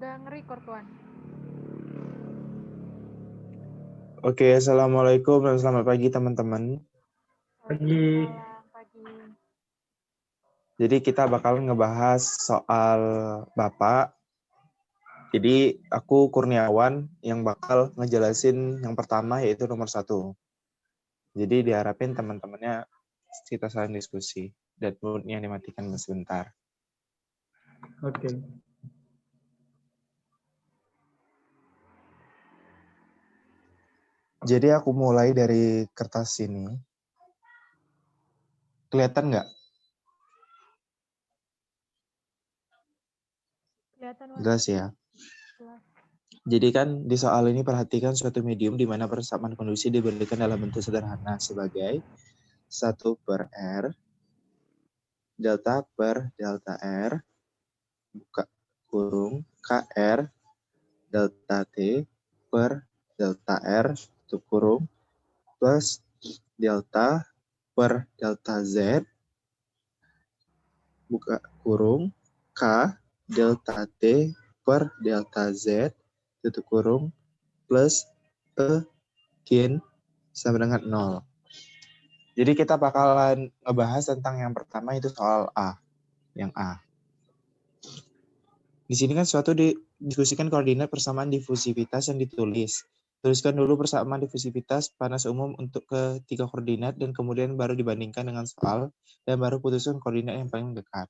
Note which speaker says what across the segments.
Speaker 1: Udah nge-record, Tuan.
Speaker 2: Oke, assalamualaikum dan selamat pagi teman-teman.
Speaker 3: Pagi.
Speaker 1: Pagi.
Speaker 2: Jadi kita bakal ngebahas soal Bapak. Jadi aku Kurniawan yang bakal ngejelasin yang pertama yaitu nomor 1. Jadi diharapin teman-temannya kita saling diskusi dan moodnya dimatikan sebentar.
Speaker 3: Oke.
Speaker 2: Jadi aku mulai dari kertas ini. Kelihatan nggak?
Speaker 1: Kelihatan, Wan.
Speaker 2: Jelas ya.
Speaker 1: Jelas.
Speaker 2: Jadi kan di soal ini perhatikan suatu medium di mana persamaan kondisi diberikan dalam bentuk sederhana sebagai 1 per R, delta per delta R, buka kurung, KR, delta T per delta R, tutup kurung, plus delta per delta Z, buka kurung, K, delta T per delta Z, tutup kurung, plus E, gen, sama dengan 0. Jadi kita bakalan ngebahas tentang yang pertama itu soal A. Yang A. Di sini kan suatu didiskusikan koordinat persamaan difusivitas yang ditulis. Tuliskan dulu persamaan difusivitas panas umum untuk ketiga koordinat dan kemudian baru dibandingkan dengan soal dan baru putuskan koordinat yang paling dekat.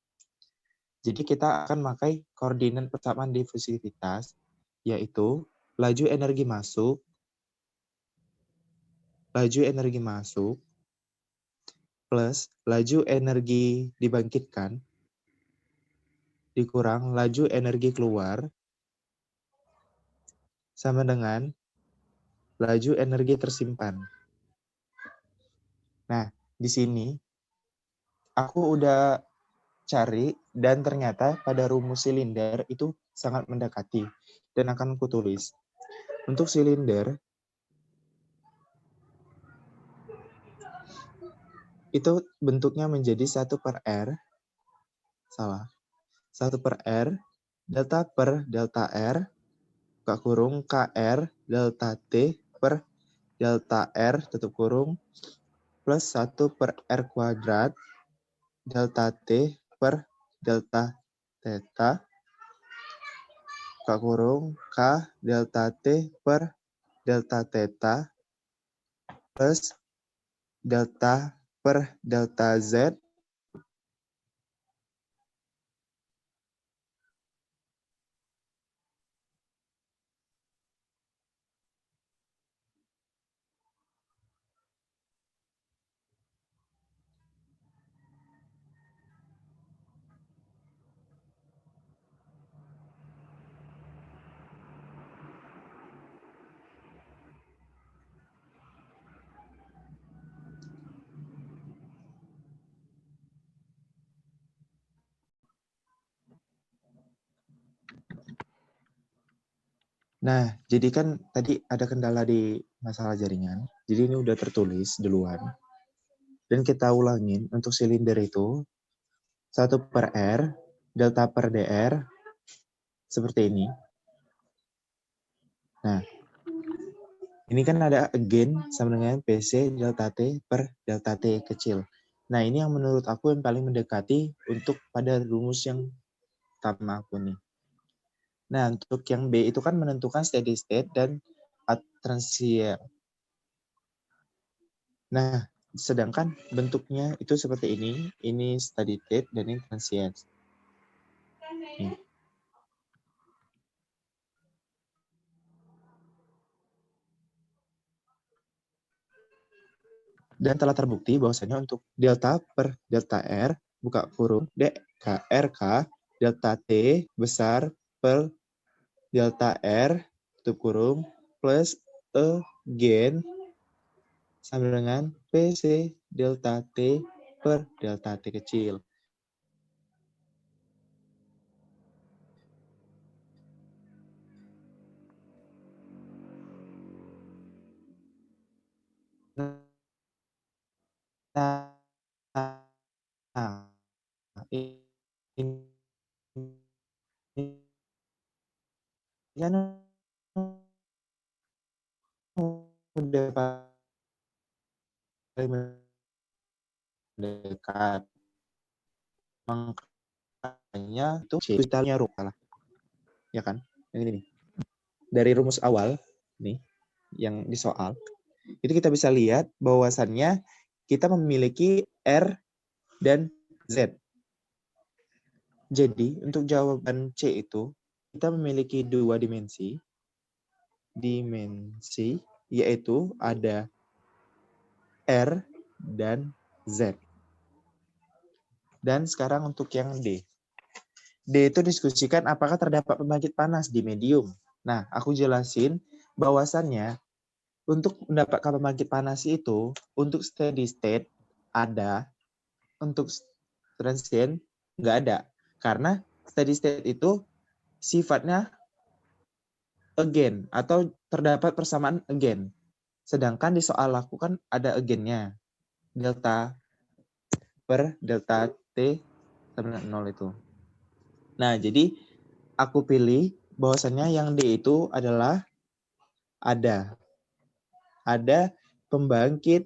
Speaker 2: Jadi kita akan memakai koordinat persamaan difusivitas yaitu laju energi masuk plus laju energi dibangkitkan dikurang laju energi keluar sama dengan laju energi tersimpan. Nah, di sini aku udah cari dan ternyata pada rumus silinder itu sangat mendekati dan akan kutulis. Untuk silinder itu bentuknya menjadi 1 per R, 1 per R, delta per delta R, buka kurung, KR, delta T per delta R, tutup kurung, plus 1 per R kuadrat, delta T per delta theta, buka kurung, K, delta T per delta theta, plus delta per delta Z, Nah, jadi kan tadi ada kendala di masalah jaringan. Jadi ini udah tertulis duluan. Dan kita ulangin untuk silinder itu 1 per R, delta per DR, seperti ini. Nah, ini kan ada again sama dengan PC delta T per delta T kecil. Nah, ini yang menurut aku yang paling mendekati untuk pada rumus yang pertama aku nih. Nah, untuk yang B itu kan menentukan steady state dan transient. Nah, sedangkan bentuknya itu seperti ini steady state dan ini transient. Nih. Dan telah terbukti bahwasanya untuk delta per delta R, buka kurung, RK, delta T besar per delta R, tutup kurung, plus E gen sama dengan PC delta T per delta T kecil. Nah, ini kan udah paling mendekat. Makanya itu kristalnya rupalah. Ya kan? Yang ini nih. Dari rumus awal nih yang di soal itu kita bisa lihat bahwasannya kita memiliki R dan Z. Jadi untuk jawaban C itu kita memiliki dua dimensi yaitu ada R dan Z. Dan sekarang untuk yang D. D itu diskusikan apakah terdapat pembangkit panas di medium. Nah, aku jelasin bahwasannya untuk mendapatkan pembangkit panas itu untuk steady state ada, untuk transient nggak ada. Karena steady state itu sifatnya again atau terdapat persamaan again. Sedangkan di soal aku kan ada again-nya. Delta per delta T sama 0 itu. Nah, jadi aku pilih bahwasannya yang D itu adalah ada pembangkit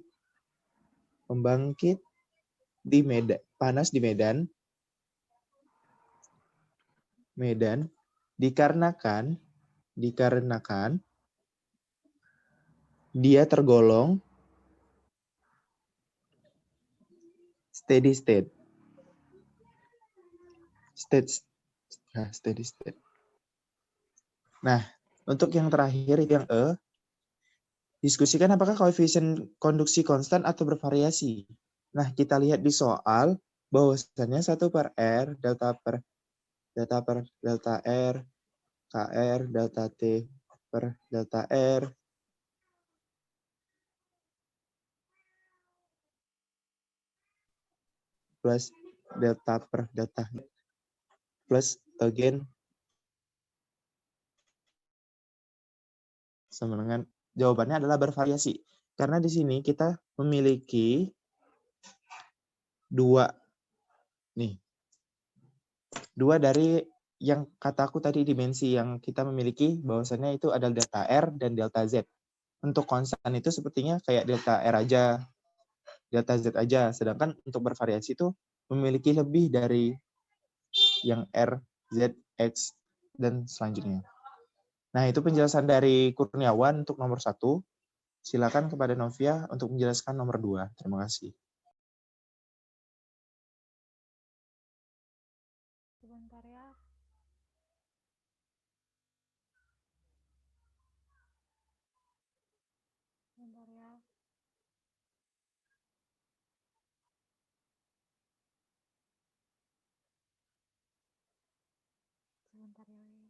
Speaker 2: di Medan, panas di Medan dikarenakan dia tergolong steady state. Steady state. Nah, untuk yang terakhir yang E, diskusikan apakah koefisien konduksi konstan atau bervariasi. Nah, kita lihat di soal bahwasannya 1 per R, delta per delta R, KR, delta T per delta R, plus delta per delta plus again sama dengan jawabannya adalah bervariasi. Karena di sini kita memiliki dua dari yang kataku tadi dimensi yang kita memiliki bahwasannya itu adalah delta R dan delta Z. Untuk konstan itu sepertinya kayak delta R aja, delta Z aja. Sedangkan untuk bervariasi itu memiliki lebih dari yang R, Z, X, dan selanjutnya. Nah, itu penjelasan dari Kurniawan untuk nomor 1. Silakan kepada Novia untuk menjelaskan nomor 2. Terima kasih.
Speaker 1: Sebentar ya. Sebentar ya. Sebentar ya.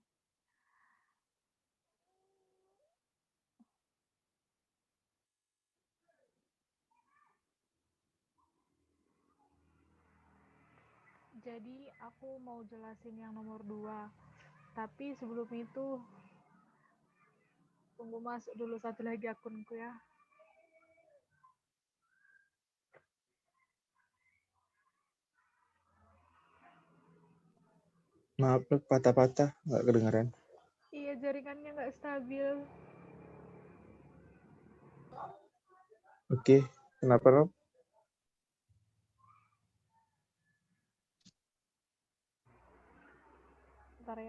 Speaker 1: Jadi aku mau jelasin yang nomor 2. Tapi sebelum itu tunggu masuk dulu satu lagi akunku ya.
Speaker 2: Maaf, patah-patah, nggak kedengeran.
Speaker 1: Iya, jaringannya nggak stabil.
Speaker 2: Oke, kenapa, Rob?
Speaker 1: Bentar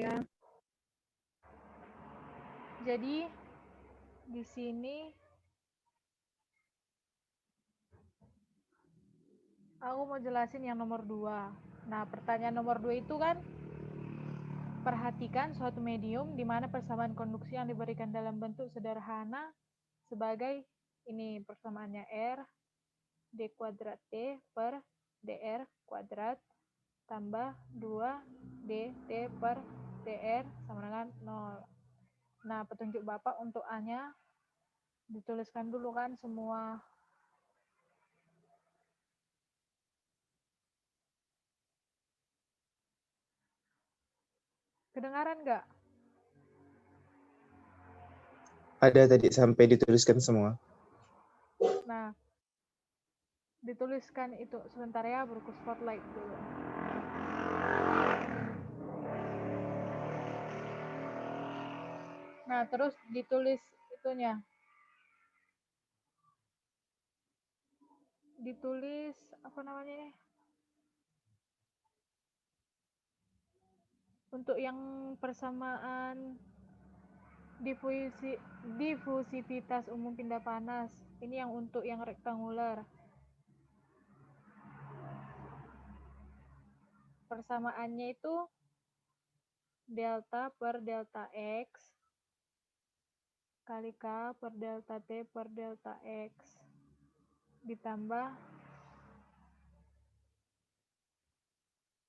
Speaker 1: ya. Jadi di sini aku mau jelasin yang nomor 2. Nah, pertanyaan nomor 2 itu kan, perhatikan suatu medium di mana persamaan konduksi yang diberikan dalam bentuk sederhana sebagai ini persamaannya R d kuadrat T per dr kuadrat tambah 2 dt per dr sama dengan 0. Nah, petunjuk Bapak untuk A-nya dituliskan dulu kan semua. Kedengaran nggak?
Speaker 2: Ada tadi sampai dituliskan semua.
Speaker 1: Nah, dituliskan itu sebentar ya, berku spotlight dulu. Nah, terus ditulis itunya. Ditulis apa namanya nih? Untuk yang persamaan difusivitas umum pindah panas. Ini yang untuk yang rektangular. Persamaannya itu delta per delta X kali K per delta T per delta X ditambah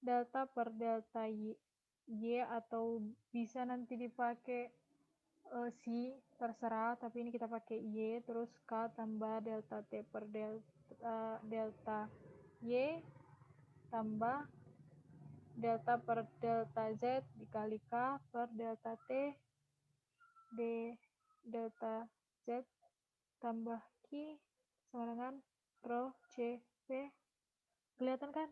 Speaker 1: delta per delta Y atau bisa nanti dipakai si terserah, tapi ini kita pakai Y, terus K tambah delta T per delta Y tambah delta per delta Z dikali K per delta T D delta Z tambah Q sama dengan rho C P. Kelihatan kan?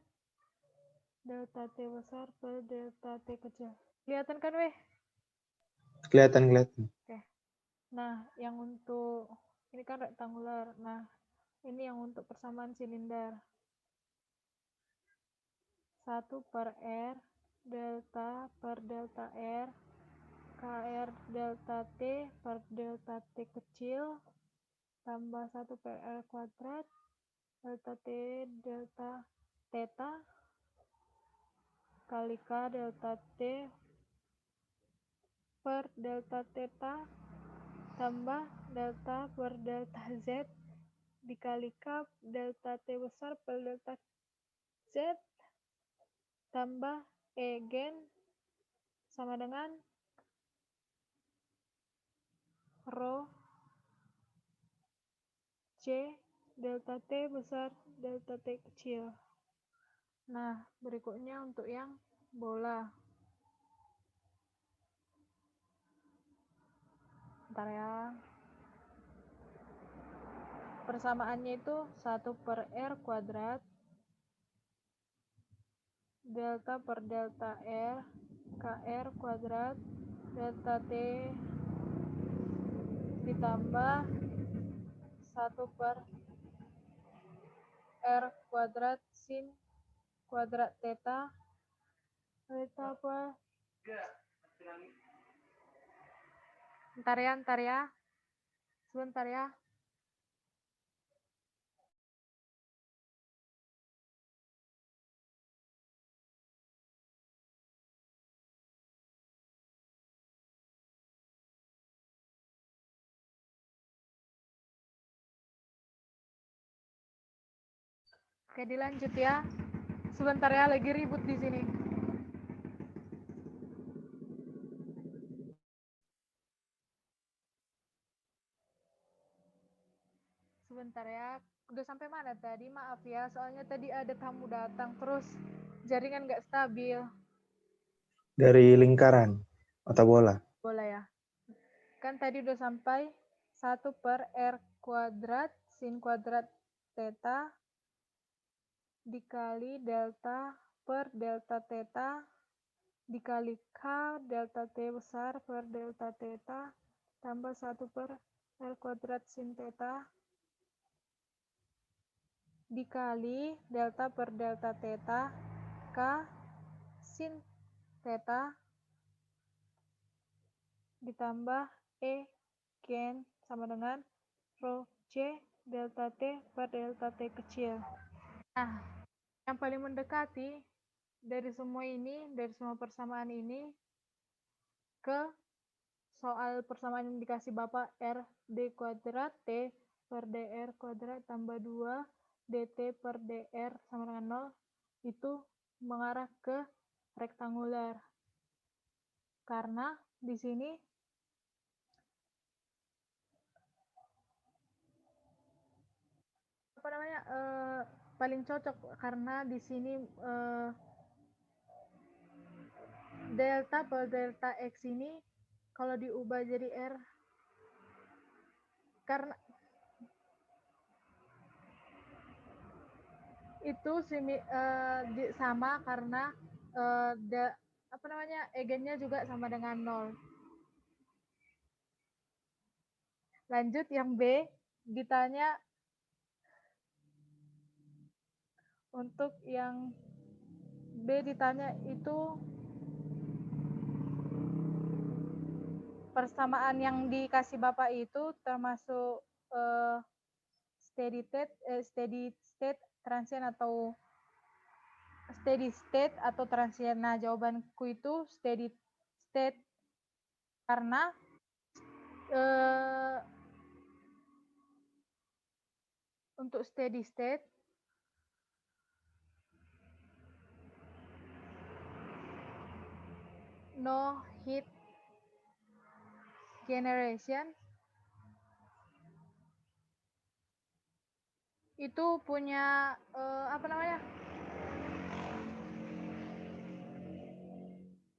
Speaker 1: Delta T besar per delta T kecil. Kelihatan kan, weh?
Speaker 2: Kelihatan.
Speaker 1: Oke. Nah, yang untuk ini kan rektangular. Nah, ini yang untuk persamaan silinder. 1 per R delta per delta R KR delta T per delta T kecil tambah 1 per R kuadrat delta T delta theta kali K delta T per delta theta tambah delta per delta Z dikali K delta T besar per delta Z tambah E gen sama dengan rho C delta T besar delta T kecil. Nah, berikutnya untuk yang bola. Bentar ya. Persamaannya itu 1 per R kuadrat delta per delta R KR kuadrat delta T ditambah 1 per R kuadrat sin kuadrat theta apa? Bentar ya. Sebentar ya. Oke, dilanjut ya. Sebentar ya, lagi ribut di sini. Sebentar ya. Udah sampai mana tadi? Maaf ya, soalnya tadi ada tamu datang terus jaringan nggak stabil.
Speaker 2: Dari lingkaran atau bola.
Speaker 1: Bola ya. Kan tadi udah sampai 1 per R kuadrat sin kuadrat theta dikali delta per delta theta dikali K delta T besar per delta theta tambah 1 per R kuadrat sin theta dikali delta per delta theta K sin theta ditambah E gen sama dengan rho C delta T per delta T kecil. Nah, yang paling mendekati dari semua ini, dari semua persamaan ini ke soal persamaan yang dikasih Bapak R D kuadrat T per DR kuadrat tambah 2 DT per DR sama dengan 0 itu mengarah ke rektangular. Karena di sini apa namanya paling cocok karena di sini delta per delta X ini kalau diubah jadi R karena itu sama karena apa namanya egennya juga sama dengan 0. Lanjut yang B, ditanya untuk yang B ditanya itu persamaan yang dikasih Bapak itu termasuk steady state, transient atau steady state atau transient. Nah, jawabanku itu steady state karena untuk steady state no heat generation itu punya apa namanya?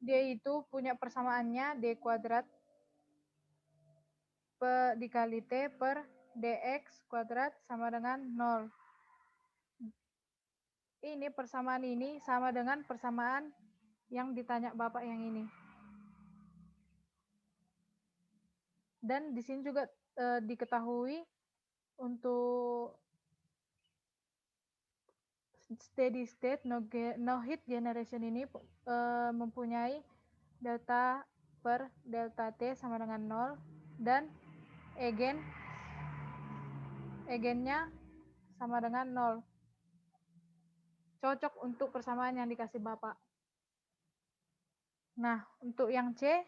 Speaker 1: Dia itu punya persamaannya D kuadrat dikali T per dx kuadrat sama dengan 0. Ini persamaan ini sama dengan persamaan yang ditanya Bapak yang ini. Dan di sini juga diketahui untuk steady state no heat generation ini mempunyai delta per delta T sama dengan 0 dan eigennya sama dengan 0. Cocok untuk persamaan yang dikasih Bapak. Nah, untuk yang C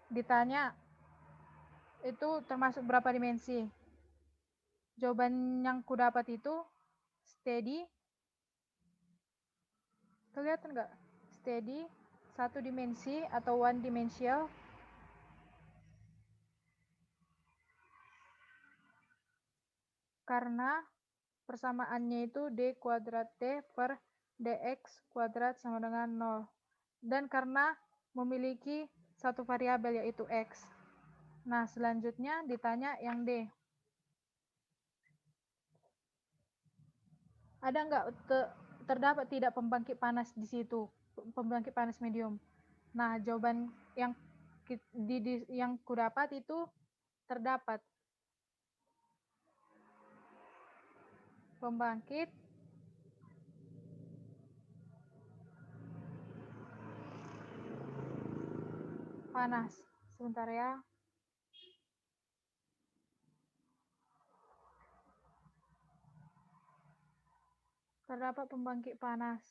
Speaker 1: ditanya itu termasuk berapa dimensi? Jawaban yang kudapat itu steady, kelihatan nggak? Steady, 1 dimensi atau one dimensional, karena persamaannya itu D kuadrat T per dx kuadrat sama dengan 0. Dan karena memiliki satu variabel yaitu X. Nah, selanjutnya ditanya yang D. Ada nggak terdapat tidak pembangkit panas di situ? Pembangkit panas medium. Nah, jawaban yang kudapat itu terdapat pembangkit panas. Sebentar ya. Terdapat pembangkit panas.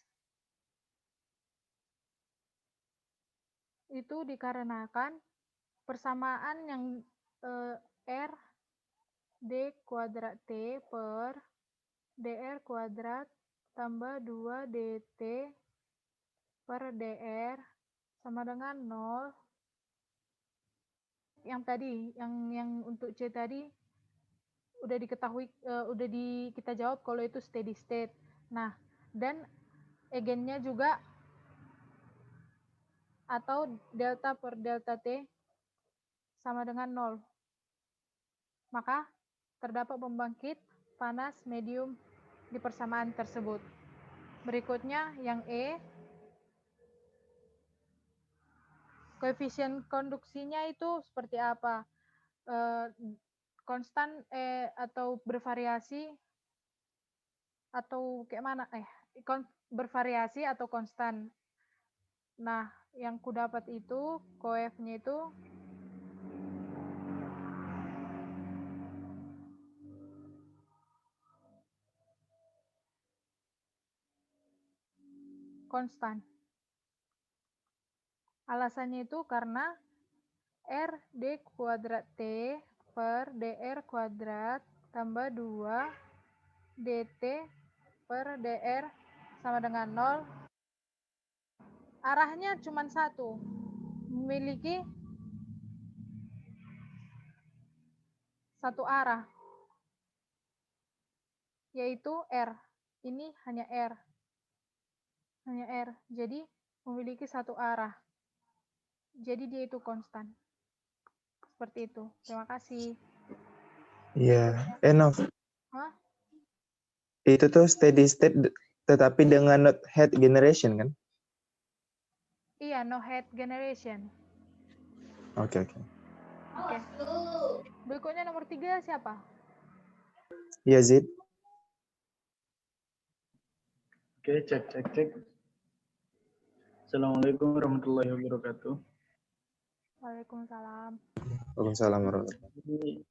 Speaker 1: Itu dikarenakan persamaan yang R D kuadrat T per dr kuadrat tambah 2 dt per dr sama dengan 0. Yang tadi, yang untuk C tadi udah diketahui, kita jawab kalau itu steady state. Nah, dan eigennya juga atau delta per delta T sama dengan 0. Maka terdapat pembangkit panas medium di persamaan tersebut. Berikutnya yang E, koefisien konduksinya itu seperti apa? Konstan atau bervariasi atau kayak mana? Bervariasi atau konstan. Nah, yang kudapat itu koefnya itu konstan. Alasannya itu karena R D kuadrat T per dr kuadrat tambah 2 dt per dr sama dengan 0. Arahnya cuma satu, memiliki satu arah, yaitu R. Ini hanya R. Jadi memiliki satu arah. Jadi dia itu konstan. Seperti itu. Terima kasih.
Speaker 2: Iya. Nov.
Speaker 1: Hah?
Speaker 2: Itu tuh steady state tetapi dengan not heat generation kan?
Speaker 1: Iya, no heat generation.
Speaker 2: Oke.
Speaker 1: Oke. Berikutnya nomor 3 siapa?
Speaker 2: Yazid.
Speaker 3: Oke, cek. Assalamualaikum warahmatullahi wabarakatuh.
Speaker 1: Waalaikumsalam.
Speaker 2: Waalaikumsalam warahmatullahi.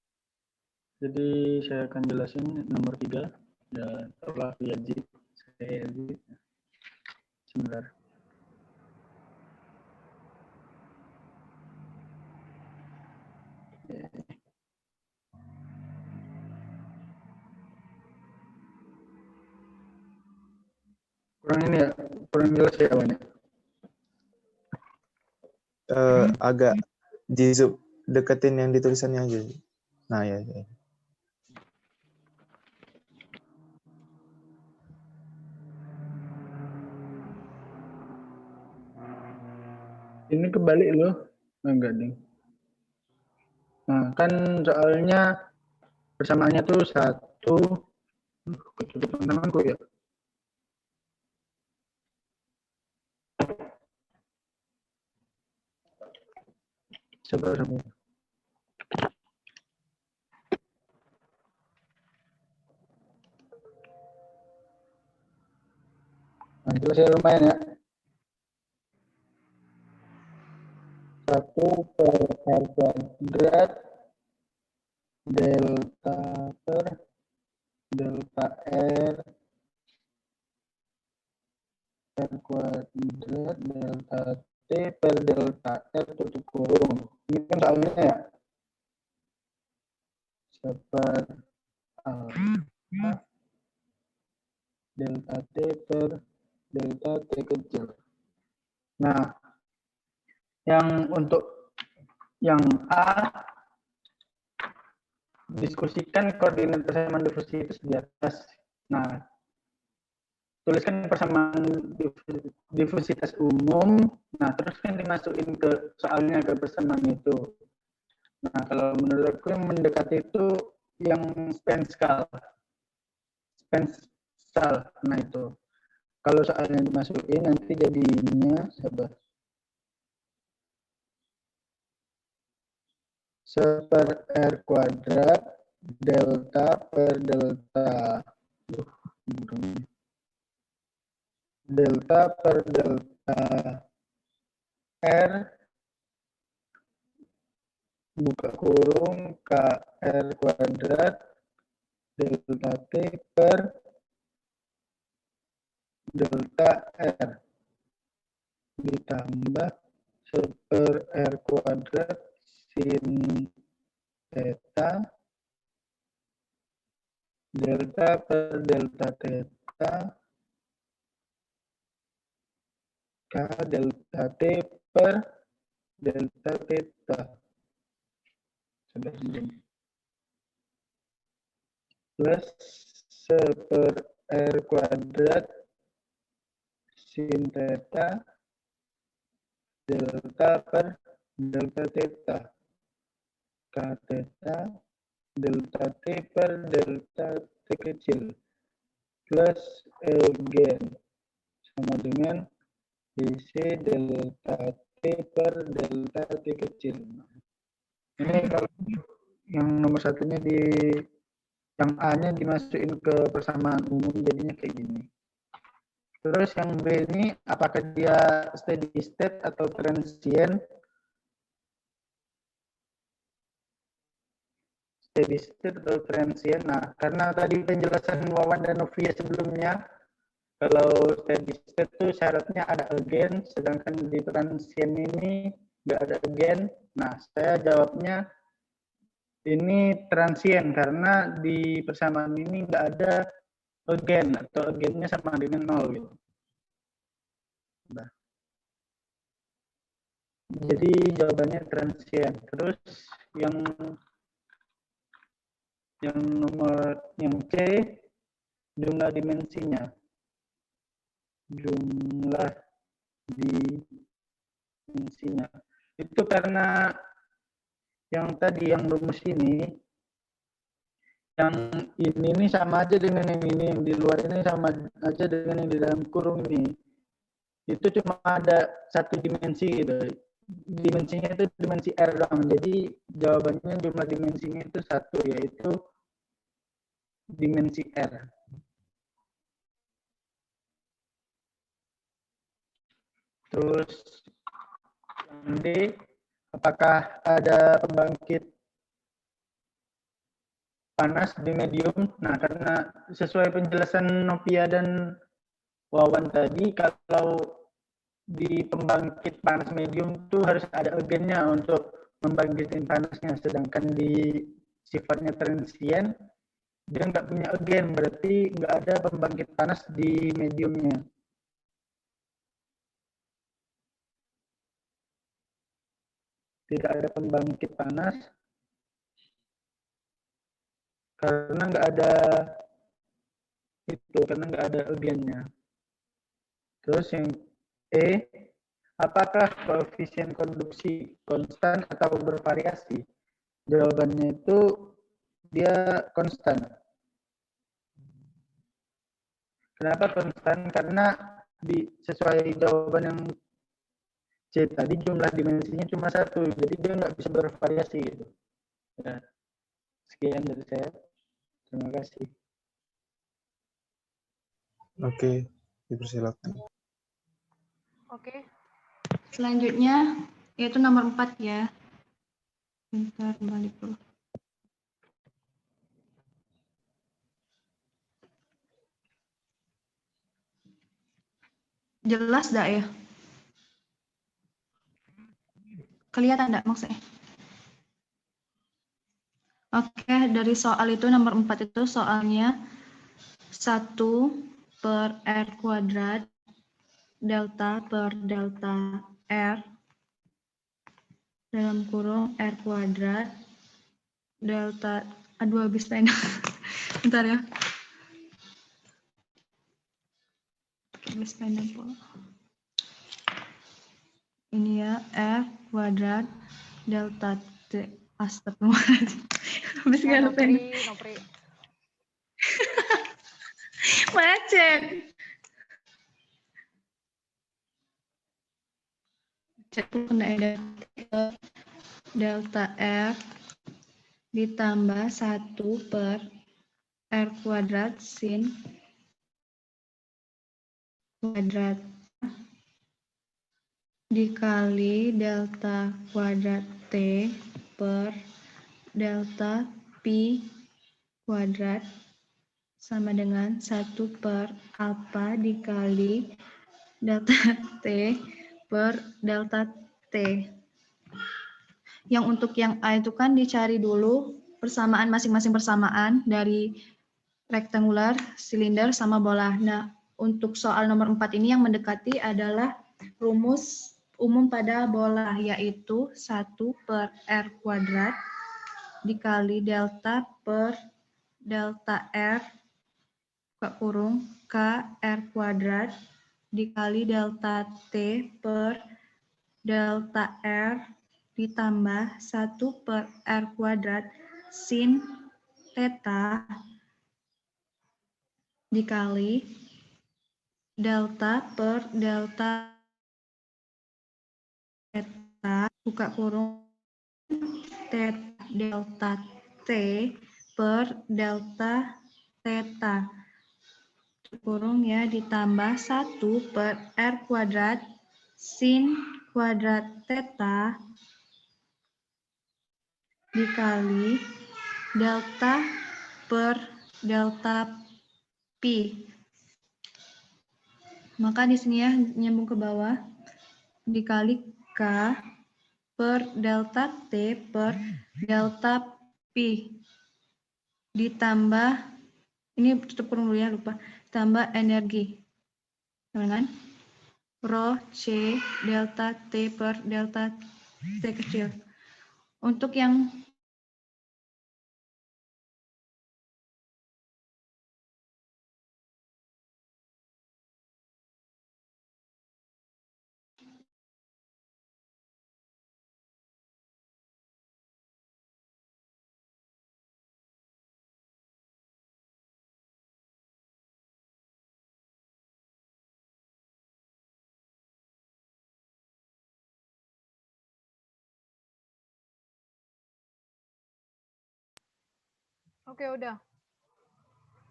Speaker 3: Jadi saya akan jelasin nomor 3. Ya, telah Yazid. Saya Yazid. Sebentar. Kurang ini ya, kurang jelas ya banyak.
Speaker 2: Agak di zoom, deketin yang ditulisannya aja. Nah ya.
Speaker 3: Ini kebalik loh. Enggak ding. Nah, kan soalnya persamaannya tuh 1. Ketutupan tanganku ya. Sabar. Nah, jelas ya lumayan ya. 1 per R kuadrat delta per delta R kuadrat delta T per delta R tutup kurung. Ini kan soalnya ya. Seper alfa delta T per delta T kecil. Nah, yang untuk yang A, diskusikan koordinat persamaan diversitas di atas. Nah, tuliskan persamaan diversitas umum. Nah, terus kan dimasukin ke soalnya ke persamaan itu. Nah, kalau menurut aku yang mendekati itu yang Spenskal. Nah itu. Kalau soalnya dimasukin nanti jadinya sabar. Seper R kuadrat delta per delta. Delta per delta R buka kurung KR kuadrat delta T per delta R ditambah seper R kuadrat sin theta delta per delta theta K delta T per delta theta. Sudah ini. Plus seper R kuadrat sin theta delta per delta theta K theta delta T per delta T kecil plus again sama dengan DC delta T per delta T kecil. Ini kalau yang nomor satunya yang A-nya dimasukin ke persamaan umum jadinya kayak gini. Terus yang B ini apakah dia steady state atau transient? Steady state atau transient. Nah, karena tadi penjelasan Wawan dan Novia sebelumnya, kalau steady state itu syaratnya ada again, sedangkan di transient ini nggak ada again. Nah, saya jawabnya ini transient karena di persamaan ini nggak ada again atau again-nya sama dengan 0 gitu. Nah. Jadi jawabannya transient. Terus yang nomor yang C jumlah dimensinya. Jumlah dimensinya. Itu karena yang tadi yang rumus ini yang ini sama aja dengan yang ini, yang di luar ini sama aja dengan yang di dalam kurung ini. Itu cuma ada satu dimensi gitu. dimensinya itu dimensi R doang. Jadi jawabannya jumlah dimensinya itu 1, yaitu dimensi R. Terus yang D, apakah ada pembangkit panas di medium? Nah, karena sesuai penjelasan Novia dan Wawan tadi, kalau di pembangkit panas medium itu harus ada agennya untuk membangkitkan panasnya, sedangkan di sifatnya transient dia nggak punya agen, berarti nggak ada pembangkit panas di mediumnya. Tidak ada pembangkit panas karena nggak ada itu, karena nggak ada agennya. Terus yang E, apakah koefisien konduksi konstan atau bervariasi? Jawabannya itu dia konstan. Kenapa konstan? Karena sesuai jawaban yang C tadi, jumlah dimensinya cuma 1, jadi dia nggak bisa bervariasi gitu. Ya, sekian dari saya. Terima kasih.
Speaker 2: Oke, dipersilakan.
Speaker 1: Oke.
Speaker 4: Selanjutnya yaitu nomor 4 ya. Bentar balik dulu. Jelas enggak ya? Kelihatan enggak maksudnya? Oke, dari soal itu nomor 4 itu soalnya 1 per R kuadrat delta per delta R dalam kurung R kuadrat delta, aduh habis pen. Bentar ya. Habis pen pula. Ini ya, R kuadrat delta T. Astagfirullahaladzim. Habis
Speaker 1: Ya,
Speaker 4: gak ada pen.
Speaker 1: Nopri.
Speaker 4: Macet. Cek kena ada delta R ditambah 1 per R kuadrat sin kuadrat dikali delta kuadrat T per delta Pi kuadrat sama dengan 1 per alfa dikali delta T per delta T. Yang untuk yang A itu kan dicari dulu persamaan masing-masing persamaan dari rektangular, silinder, sama bola. Nah, untuk soal nomor 4 ini yang mendekati adalah rumus umum pada bola, yaitu 1 per R kuadrat dikali delta per delta R buka kurung K R kuadrat dikali delta T per delta R ditambah 1 per R kuadrat sin theta dikali delta per delta theta buka kurung theta delta T per delta theta kurung ya ditambah 1 per R kuadrat sin kuadrat theta dikali delta per delta pi. Maka di sini ya nyambung ke bawah dikali K per delta T per delta pi ditambah ini tutup kurung dulu ya lupa tambah energi dengan rho C delta T per delta T kecil. Untuk yang
Speaker 1: Oke, udah.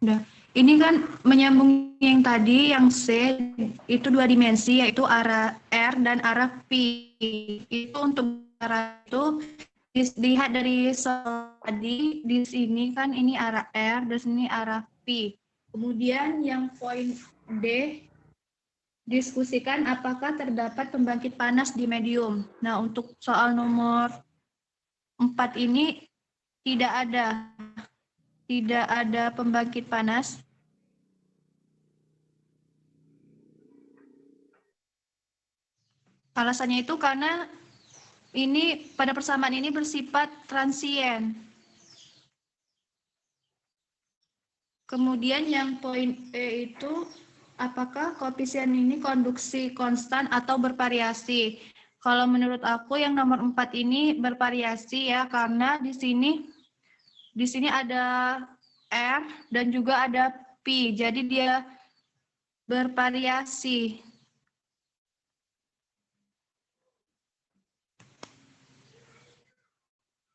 Speaker 4: Udah. Ini kan menyambung yang tadi, yang C, itu 2 dimensi, yaitu arah R dan arah P. Itu untuk arah itu, dilihat dari tadi, di sini kan ini arah R, dan sini arah P. Kemudian yang poin D, diskusikan apakah terdapat pembangkit panas di medium. Nah, untuk soal nomor 4 ini tidak ada pembangkit panas. Alasannya itu karena ini pada persamaan ini bersifat transien. Kemudian yang poin E itu apakah koefisien ini konduksi konstan atau bervariasi? Kalau menurut aku yang nomor 4 ini bervariasi ya, karena di sini ada R dan juga ada P. Jadi dia bervariasi.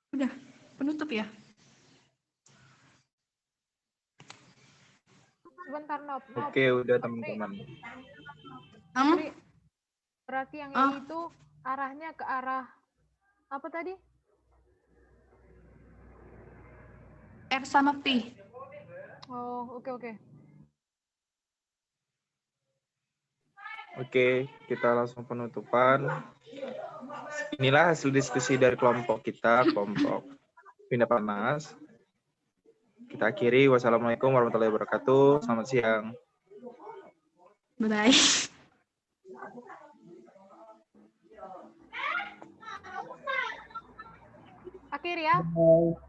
Speaker 4: Udah, penutup ya?
Speaker 1: Sebentar, Nop.
Speaker 3: Oke, udah teman-teman.
Speaker 1: Pri, berarti yang
Speaker 4: Oh.
Speaker 1: E itu arahnya ke arah apa tadi?
Speaker 4: R sama P.
Speaker 1: Oh, oke.
Speaker 3: Oke, kita langsung penutupan. Inilah hasil diskusi dari kelompok kita, kelompok Pindah Panas. Kita akhiri. Wassalamualaikum warahmatullahi wabarakatuh. Selamat siang.
Speaker 4: Bye-bye.
Speaker 1: Akhir ya.
Speaker 3: Bye.